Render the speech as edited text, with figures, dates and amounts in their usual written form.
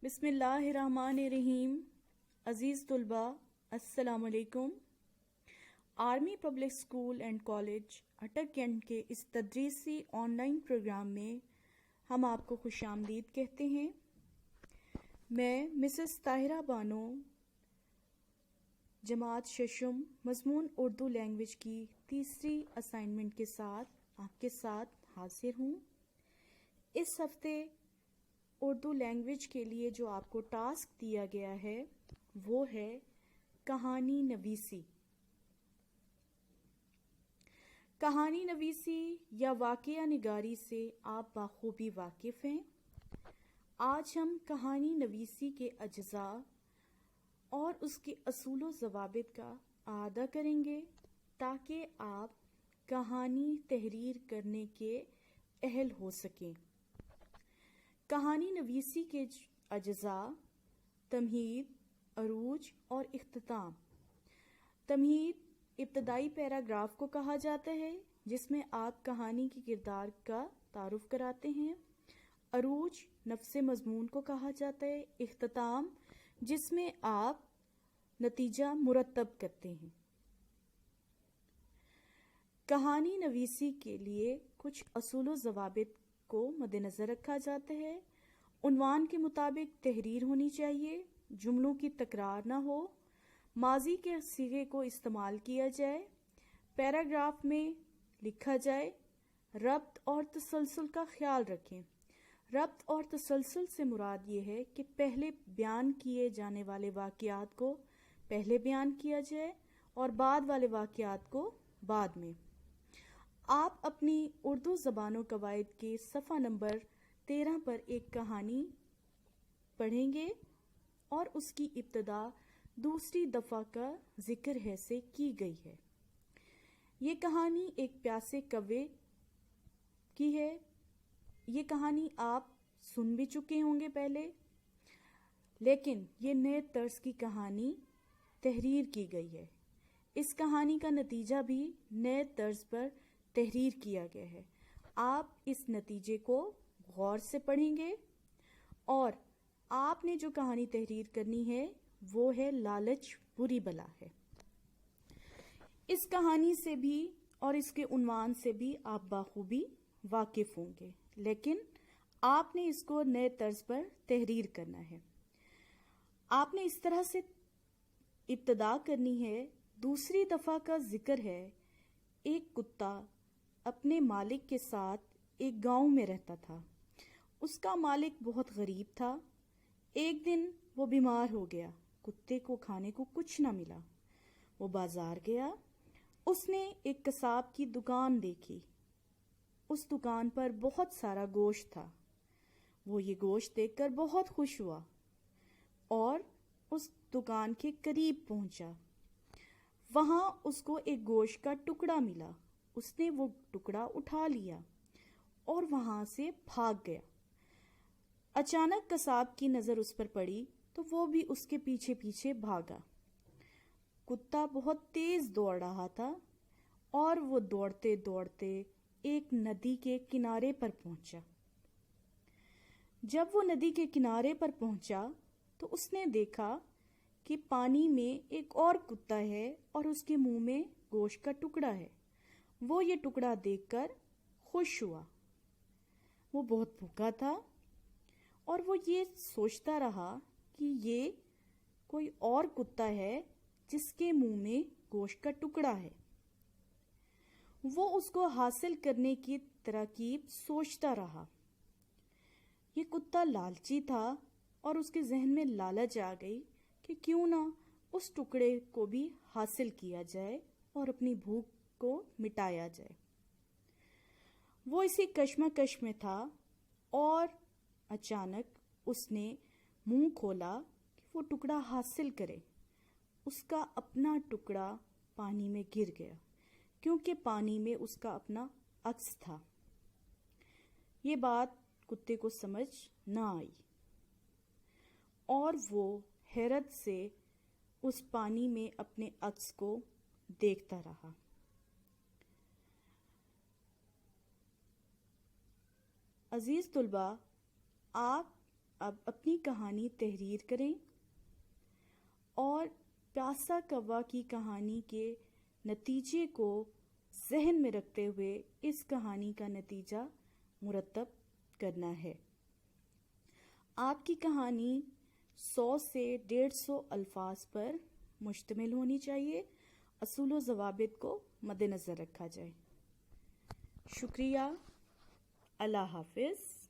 بسم اللہ الرحمن الرحیم. عزیز طلبہ، السلام علیکم. Army public school and college Attock Cantt کے اس تدریسی آن لائن پروگرام میں ہم آپ کو خوش آمدید کہتے ہیں. میں مسز طاہرہ بانو، جماعت ششم، مضمون اردو لینگویج کی تیسری اسائنمنٹ کے ساتھ آپ کے ساتھ حاضر ہوں. اس ہفتے اردو لینگویج کے لیے جو آپ کو ٹاسک دیا گیا ہے وہ ہے کہانی نویسی. کہانی نویسی یا واقعہ نگاری سے آپ بخوبی واقف ہیں. آج ہم کہانی نویسی کے اجزاء اور اس کے اصول و ضوابط کا اعادہ کریں گے تاکہ آپ کہانی تحریر کرنے کے اہل ہو سکیں. کہانی نویسی کے اجزاء: تمہید، عروج اور اختتام. تمہید ابتدائی پیراگراف کو کہا جاتا ہے جس میں آپ کہانی کے کردار کا تعارف کراتے ہیں. عروج نفس مضمون کو کہا جاتا ہے. اختتام جس میں آپ نتیجہ مرتب کرتے ہیں. کہانی نویسی کے لیے کچھ اصول و ضوابط کو مد نظر رکھا جاتا ہے. عنوان کے مطابق تحریر ہونی چاہیے، جملوں کی تکرار نہ ہو، ماضی کے صیغے کو استعمال کیا جائے، پیراگراف میں لکھا جائے. ربط اور تسلسل کا خیال رکھیں. ربط اور تسلسل سے مراد یہ ہے کہ پہلے بیان کیے جانے والے واقعات کو پہلے بیان کیا جائے اور بعد والے واقعات کو بعد میں. آپ اپنی اردو زبان و قواعد کے صفحہ نمبر 13 پر ایک کہانی پڑھیں گے اور اس کی ابتدا دوسری دفعہ کا ذکر ہے سے کی گئی ہے. یہ کہانی ایک پیاسے کوے کی ہے. یہ کہانی آپ سن بھی چکے ہوں گے پہلے، لیکن یہ نئے طرز کی کہانی تحریر کی گئی ہے. اس کہانی کا نتیجہ بھی نئے طرز پر تحریر کیا گیا ہے. آپ اس نتیجے کو غور سے پڑھیں گے اور آپ نے جو کہانی تحریر کرنی ہے وہ ہے لالچ بری بلا ہے. اس کہانی سے بھی اور اس کے عنوان سے بھی آپ بخوبی واقف ہوں گے، لیکن آپ نے اس کو نئے طرز پر تحریر کرنا ہے. آپ نے اس طرح سے ابتدا کرنی ہے. دوسری دفعہ کا ذکر ہے: ایک کتا اپنے مالک کے ساتھ ایک گاؤں میں رہتا تھا. اس کا مالک بہت غریب تھا. ایک دن وہ بیمار ہو گیا. کتے کو کھانے کو کچھ نہ ملا. وہ بازار گیا. اس نے ایک قصاب کی دکان دیکھی. اس دکان پر بہت سارا گوشت تھا. وہ یہ گوشت دیکھ کر بہت خوش ہوا اور اس دکان کے قریب پہنچا. وہاں اس کو ایک گوشت کا ٹکڑا ملا. اس نے وہ ٹکڑا اٹھا لیا اور وہاں سے بھاگ گیا. اچانک قصاب کی نظر اس پر پڑی تو وہ بھی اس کے پیچھے پیچھے بھاگا. کتا بہت تیز دوڑ رہا تھا اور وہ دوڑتے دوڑتے ایک ندی کے کنارے پر پہنچا. جب وہ ندی کے کنارے پر پہنچا تو اس نے دیکھا کہ پانی میں ایک اور کتا ہے اور اس کے منہ میں گوشت کا ٹکڑا ہے. وہ یہ ٹکڑا دیکھ کر خوش ہوا. وہ بہت بھوکا تھا اور وہ یہ سوچتا رہا کہ یہ کوئی اور کتا ہے جس کے منہ میں گوشت کا ٹکڑا ہے. وہ اس کو حاصل کرنے کی تراکیب سوچتا رہا. یہ کتا لالچی تھا اور اس کے ذہن میں لالچ آ گئی کہ کیوں نہ اس ٹکڑے کو بھی حاصل کیا جائے اور اپنی بھوک کو مٹایا جائے. وہ اسی کشمکش میں تھا اور اچانک اس نے منہ کھولا کہ وہ ٹکڑا حاصل کرے. اس کا اپنا ٹکڑا پانی میں گر گیا کیونکہ پانی میں اس کا اپنا عکس تھا. یہ بات کتے کو سمجھ نہ آئی اور وہ حیرت سے اس پانی میں اپنے عکس کو دیکھتا رہا. عزیز طلبہ، آپ اب اپنی کہانی تحریر کریں اور پیاسا کوا کی کہانی کے نتیجے کو ذہن میں رکھتے ہوئے اس کہانی کا نتیجہ مرتب کرنا ہے۔ آپ کی کہانی 100 سے 150 الفاظ پر مشتمل ہونی چاہیے۔ اصول و ضوابط کو مد نظر رکھا جائے۔ شکریہ۔ اللہ حافظ۔